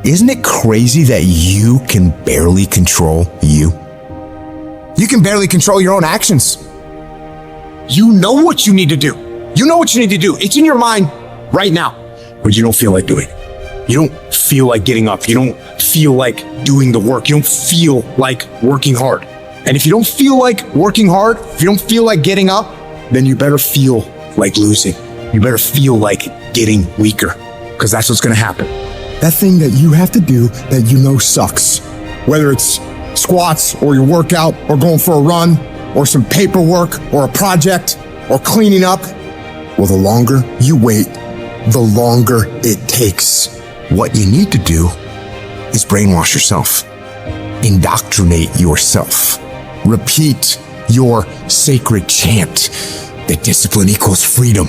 Isn't it crazy that you can barely control you? You can barely control your own actions. You know what you need to do. You know what you need to do. It's in your mind right now, but you don't feel like doing it. You don't feel like getting up. You don't feel like doing the work. You don't feel like working hard. And if you don't feel like working hard, if you don't feel like getting up, then you better feel like losing. You better feel like getting weaker, because that's what's going to happen. That thing that you have to do that you know sucks, whether it's squats or your workout or going for a run or some paperwork or a project or cleaning up, well, the longer you wait, the longer it takes. What you need to do is brainwash yourself, indoctrinate yourself, repeat your sacred chant that discipline equals freedom.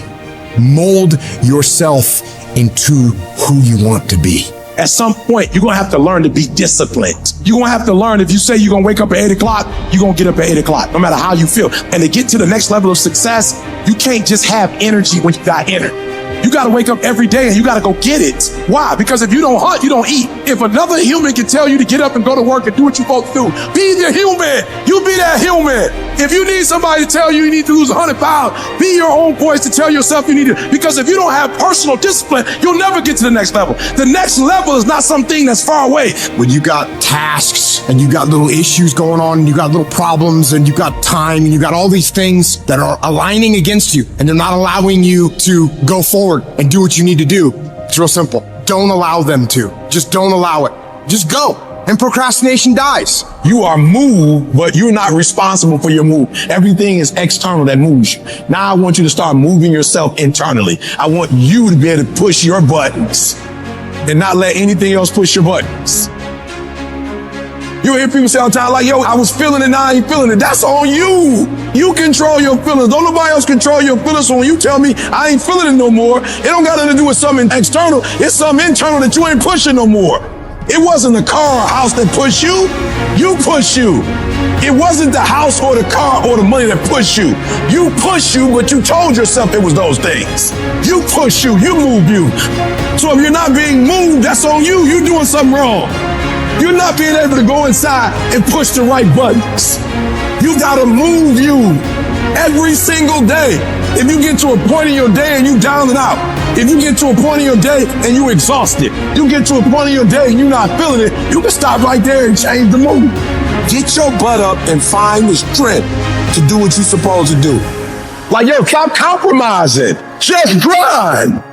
Mold yourself into who you want to be. At some point, you're going to have to learn to be disciplined. You're going to have to learn, if you say you're going to wake up at 8 o'clock, you're going to get up at 8 o'clock, no matter how you feel. And to get to the next level of success, you can't just have energy when you got energy. You got to wake up every day and you got to go get it. Why? Because if you don't hunt, you don't eat. If another human can tell you to get up and go to work and do what you're supposed to do, be the human. You be that human. If you need somebody to tell you you need to lose 100 pounds, be your own voice to tell yourself you need to. Because if you don't have personal discipline, you'll never get to the next level. The next level is not something that's far away. When you got tasks and you got little issues going on, and you got little problems, and you got time, and you got all these things that are aligning against you, and they're not allowing you to go forward and do what you need to do, it's real simple. Don't allow them to. Just don't allow it. Just go. And procrastination dies. You are moved, but you're not responsible for your move. Everything is external that moves you. Now I want you to start moving yourself internally. I want you to be able to push your buttons and not let anything else push your buttons. You hear people say all the time, like, yo, I was feeling it, now I ain't feeling it. That's on you. You control your feelings. Don't nobody else control your feelings. So when you tell me I ain't feeling it no more, it don't got nothing to do with something external. It's something internal that you ain't pushing no more. It wasn't the car or house that pushed you. You push you. It wasn't the house or the car or the money that pushed you. You push you, but you told yourself it was those things. You push you. You move you. So if you're not being moved, that's on you. You're doing something wrong. You're not being able to go inside and push the right buttons. You gotta move you every single day. If you get to a point in your day and you down and out, if you get to a point in your day and you exhausted, you get to a point in your day and you're not feeling it, you can stop right there and change the mood. Get your butt up and find the strength to do what you're supposed to do. Like, yo, stop compromising. Just grind.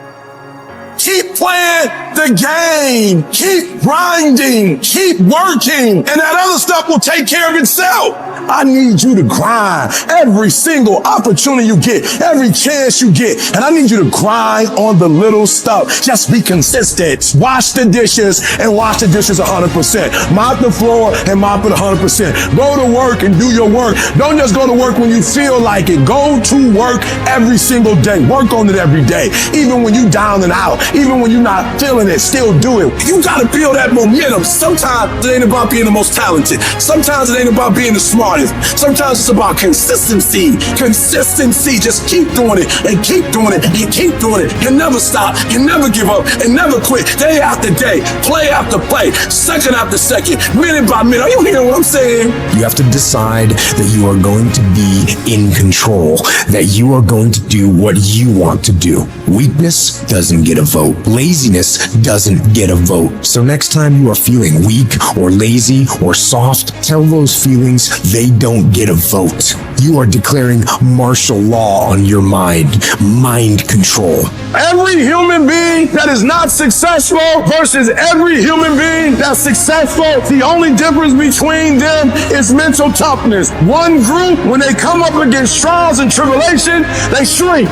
Keep playing the game. Keep grinding. Keep working. And that other stuff will take care of itself. I need you to grind every single opportunity you get, every chance you get. And I need you to grind on the little stuff. Just be consistent. Wash the dishes and wash the dishes 100%. Mop the floor and mop it 100%. Go to work and do your work. Don't just go to work when you feel like it. Go to work every single day. Work on it every day. Even when you down and out, even when you're not feeling it, still do it. You gotta build that momentum. Sometimes it ain't about being the most talented. Sometimes it ain't about being the smartest. Sometimes it's about consistency. Consistency. Just keep doing it and keep doing it and keep doing it. You never stop. You never give up and never quit. Day after day, play after play, second after second, minute by minute. Are you hearing what I'm saying? You have to decide that you are going to be in control, that you are going to do what you want to do. Weakness doesn't get a vote. Laziness doesn't get a vote. So next time you are feeling weak or lazy or soft, tell those feelings they don't get a vote. You are declaring martial law on your mind. Mind control. Every human being that is not successful versus every human being that's successful, the only difference between them is mental toughness. One group, when they come up against trials and tribulation, they shrink.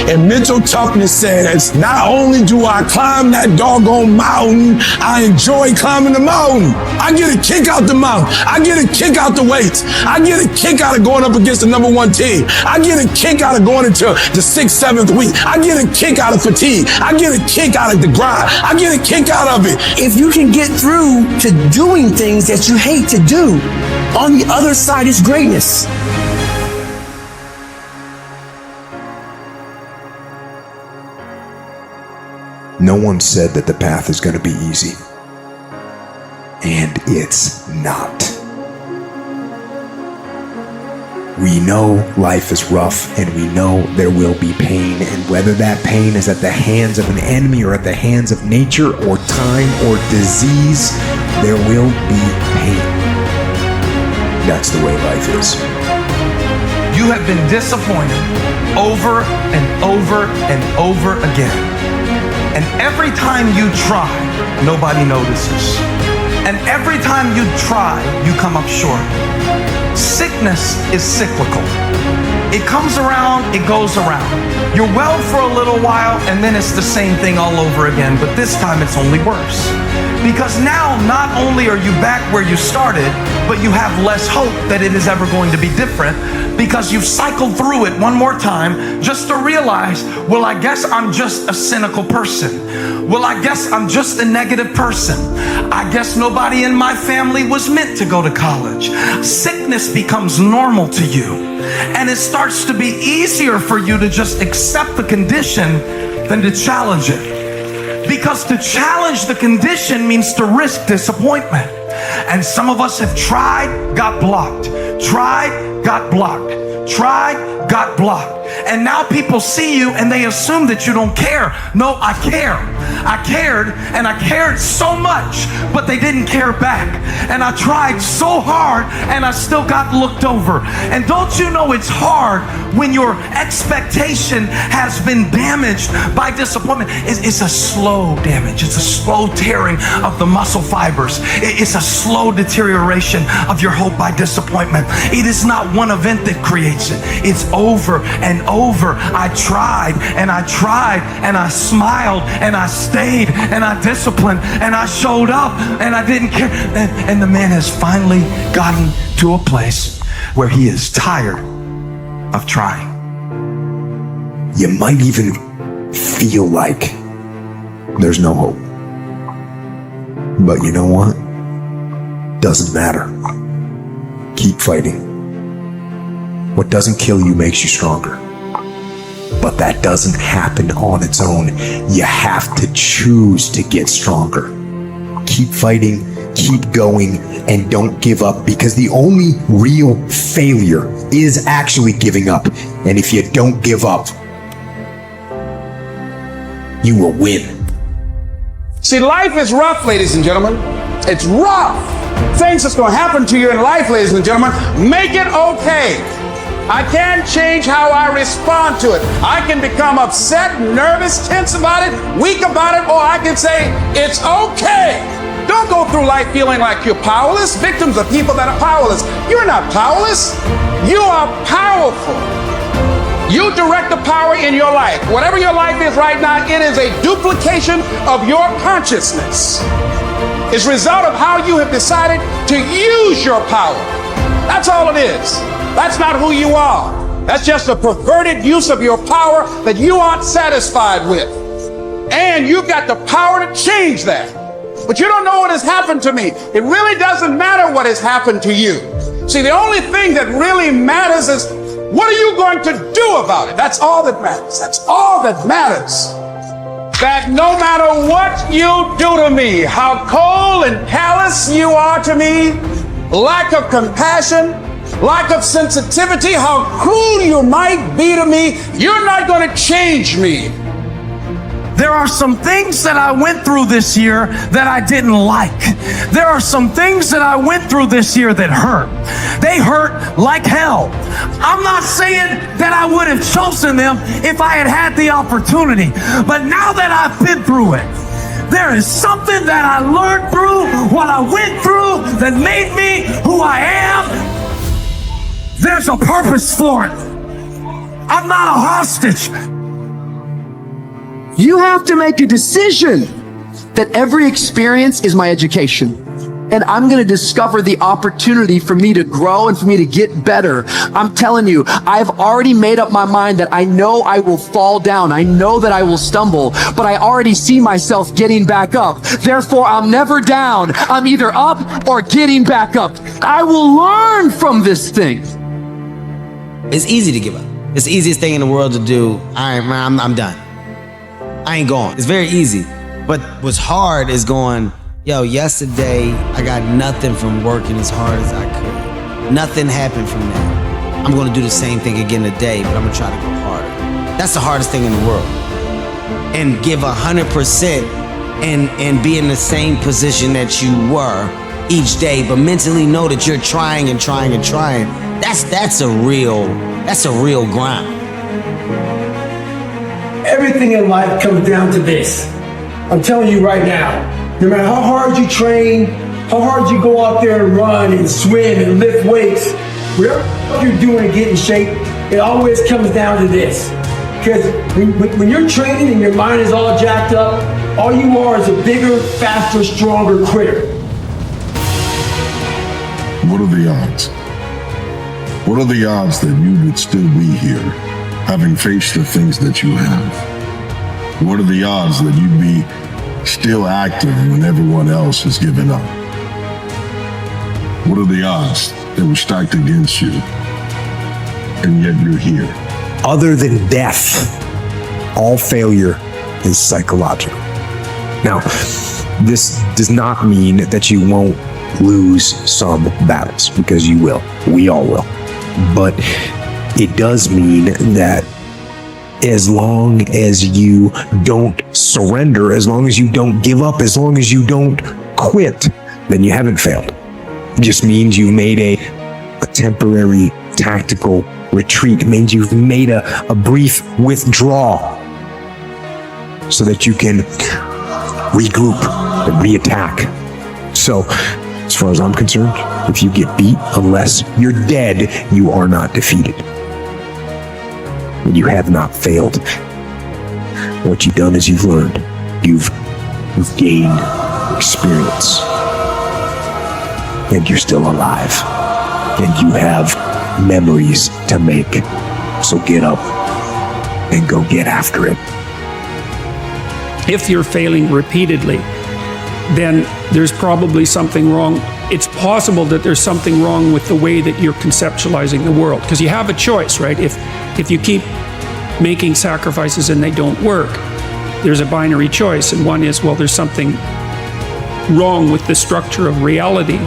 And mental toughness says, not only do I climb that doggone mountain, I enjoy climbing the mountain. I get a kick out the mountain. I get a kick out the weights. I get a kick out of going up against the number one team. I get a kick out of going into the 6th, 7th week. I get a kick out of fatigue. I get a kick out of the grind. I get a kick out of it. If you can get through to doing things that you hate to do, on the other side is greatness. No one said that the path is going to be easy. and it's not. We know life is rough, and we know there will be pain, and whether that pain is at the hands of an enemy or at the hands of nature or time or disease, there will be pain. That's the way life is. You have been disappointed over and over and over again. And every time you try, nobody notices. And every time you try, you come up short. Sickness is cyclical. It comes around, it goes around. You're well for a little while, and then it's the same thing all over again, but this time it's only worse. Because now, not only are you back where you started, but you have less hope that it is ever going to be different, because you've cycled through it one more time just to realize, well, I guess I'm just a cynical person. Well, I guess I'm just a negative person. I guess nobody in my family was meant to go to college. Sickness becomes normal to you, and it starts to be easier for you to just accept the condition than to challenge it. Because to challenge the condition means to risk disappointment. And some of us have tried, got blocked. Tried, got blocked. Tried, got blocked. And now people see you and they assume that you don't care. No, I care. I cared, and I cared so much, but they didn't care back. And I tried so hard, and I still got looked over. And don't you know it's hard when your expectation has been damaged by disappointment? It's a slow damage. It's a slow tearing of the muscle fibers. It's a slow deterioration of your hope by disappointment. It is not one event that creates it. It's over and over. I tried, and I tried, and I smiled, and I stayed, and I disciplined, and I showed up, and I didn't care. And the man has finally gotten to a place where he is tired of trying. You might even feel like there's no hope. But you know what? Doesn't matter. Keep fighting. What doesn't kill you makes you stronger. But that doesn't happen on its own. You have to choose to get stronger. Keep fighting, keep going, and don't give up, because the only real failure is actually giving up. And if you don't give up, you will win. See, life is rough, ladies and gentlemen. It's rough. Things that's going to happen to you in life, ladies and gentlemen, make it okay. I can't change how I respond to it. I can become upset, nervous, tense about it, weak about it, or I can say, it's okay. Don't go through life feeling like you're powerless. Victims are people that are powerless. You're not powerless. You are powerful. You direct the power in your life. Whatever your life is right now, it is a duplication of your consciousness. It's a result of how you have decided to use your power. That's all it is. That's not who you are. That's just a perverted use of your power that you aren't satisfied with. And you've got the power to change that. But you don't know what has happened to me. It really doesn't matter what has happened to you. See, the only thing that really matters is, what are you going to do about it? That's all that matters. That's all that matters. That no matter what you do to me, how cold and callous you are to me, lack of compassion, lack of sensitivity, how cruel you might be to me, you're not going to change me. There are some things that I went through this year that I didn't like. There are some things that I went through this year that hurt. They hurt like hell. I'm not saying that I would have chosen them if I had had the opportunity, but now that I've been through it, there is something that I learned through what I went through that made me who I am. There's a purpose for it. I'm not a hostage. You have to make a decision that every experience is my education. And I'm going to discover the opportunity for me to grow and for me to get better. I'm telling you, I've already made up my mind that I know I will fall down. I know that I will stumble, but I already see myself getting back up. Therefore, I'm never down. I'm either up or getting back up. I will learn from this thing. It's easy to give up. It's the easiest thing in the world to do. I'm done. I ain't going. It's very easy. But what's hard is going, Yo, yesterday I got nothing from working as hard as I could. Nothing happened from that. I'm gonna do the same thing again today, but I'm gonna try to go harder. That's the hardest thing in the world. And give 100% and be in the same position that you were each day, but mentally know that you're trying and trying and trying. That's a real grind. Everything in life comes down to this. I'm telling you right now, no matter how hard you train, how hard you go out there and run and swim and lift weights, whatever you're doing to get in shape, it always comes down to this. Because when you're training and your mind is all jacked up, all you are is a bigger, faster, stronger quitter. What are the odds? What are the odds that you would still be here, having faced the things that you have? What are the odds that you'd be still active when everyone else has given up? What are the odds that were stacked against you, and yet you're here? Other than death, all failure is psychological. Now, this does not mean that you won't lose some battles, because you will. We all will. But it does mean that as long as you don't surrender, as long as you don't give up, as long as you don't quit, then you haven't failed. It just means you made a temporary tactical retreat. It means you've made a brief withdrawal so that you can regroup and reattack. So, as far as I'm concerned, if you get beat, unless you're dead, you are not defeated. You have not failed. What you've done is you've learned. You've gained experience. And you're still alive. And you have memories to make. So get up and go get after it. If you're failing repeatedly, then there's probably something wrong. It's possible that there's something wrong with the way that you're conceptualizing the world, because you have a choice, right? If you keep making sacrifices and they don't work, there's a binary choice, and one is, well, there's something wrong with the structure of reality,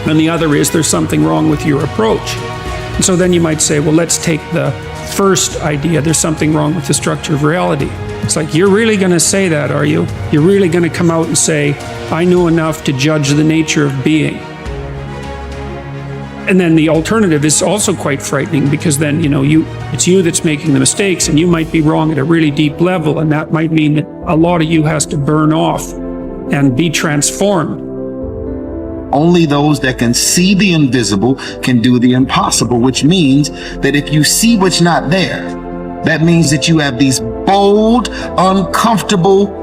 and the other is there's something wrong with your approach. And so then you might say, well, let's take the first idea, there's something wrong with the structure of reality. It's like, you're really going to say that, are you? You're really going to come out and say, I know enough to judge the nature of being. And then the alternative is also quite frightening, because then, it's you that's making the mistakes, and you might be wrong at a really deep level, and that might mean that a lot of you has to burn off and be transformed. Only those that can see the invisible can do the impossible, which means that if you see what's not there, that means that you have these bold, uncomfortable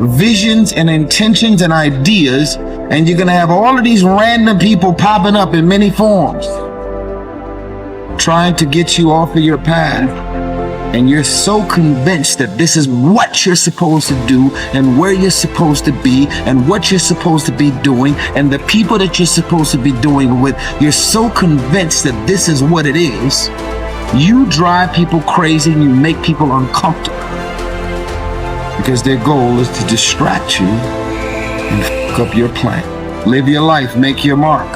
visions and intentions and ideas, and you're gonna have all of these random people popping up in many forms, trying to get you off of your path. And you're so convinced that this is what you're supposed to do, and where you're supposed to be, and what you're supposed to be doing, and the people that you're supposed to be doing with. You're so convinced that this is what it is. You drive people crazy, and you make people uncomfortable, because their goal is to distract you and fuck up your plan. Live your life, make your mark.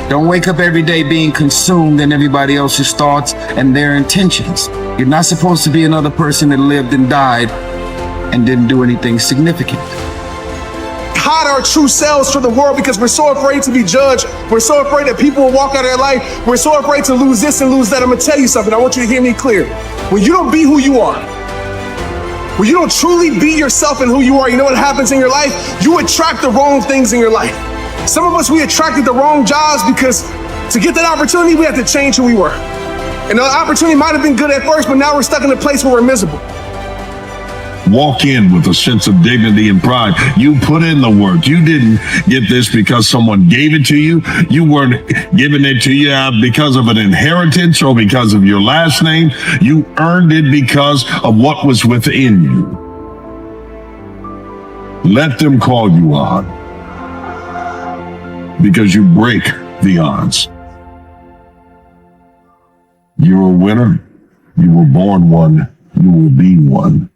Don't wake up every day being consumed in everybody else's thoughts and their intentions. You're not supposed to be another person that lived and died and didn't do anything significant. Hide our true selves from the world because we're so afraid to be judged. We're so afraid that people will walk out of their life. We're so afraid to lose this and lose that. I'm gonna tell you something. I want you to hear me clear. When you don't be who you are, when you don't truly be yourself and who you are, you know what happens in your life? You attract the wrong things in your life. Some of us, we attracted the wrong jobs because to get that opportunity, we had to change who we were. And the opportunity might have been good at first, but now we're stuck in a place where we're miserable. Walk in with a sense of dignity and pride. You put in the work. You didn't get this because someone gave it to you. You weren't giving it to you because of an inheritance or because of your last name. You earned it because of what was within you. Let them call you on, because you break the odds. You're a winner. You were born one. You will be one.